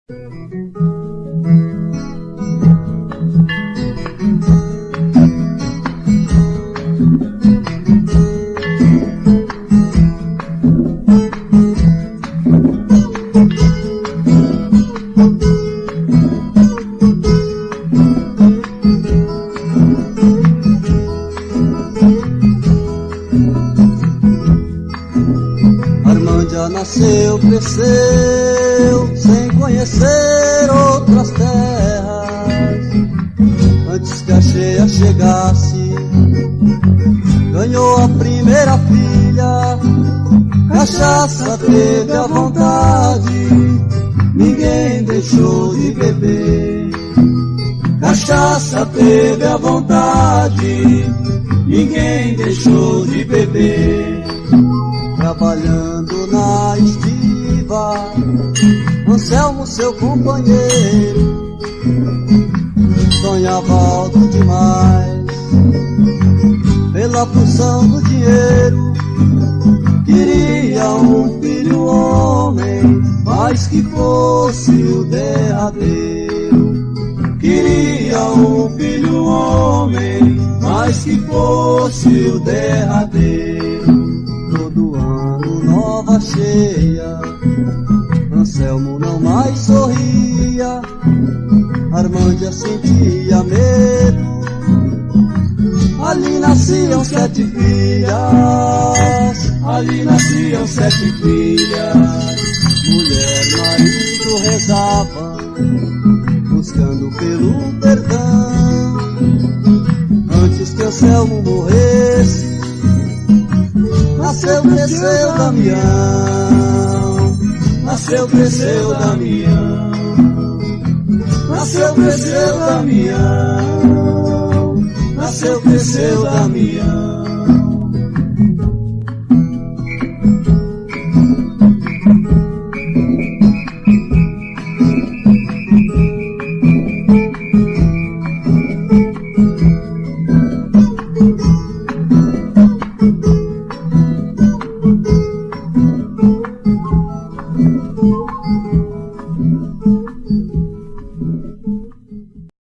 Armândia nasceu, cresceu, sem conhecer outras terras. Antes que a cheia chegasse, ganhou a primeira filha. Cachaça teve à vontade, ninguém deixou de beber. Cachaça teve à vontade, ninguém deixou de beber. Trabalhando na estiva, Anselmo seu companheiro sonhava alto demais pela função do dinheiro. Queria um filho homem, mas que fosse o derradeiro. Queria um filho homem, mas que fosse o derradeiro. Todo ano nova cheia, Anselmo não mais sorria. Armândia sentia medo. Ali nasciam 7 filhas, ali nasciam 7 filhas. Mulher, marido rezava, buscando pelo perdão. Antes que Anselmo morresse, nasceu, cresceu Damião. Nasceu, cresceu Damião. Nasceu, cresceu Damião. Nasceu, cresceu Damião.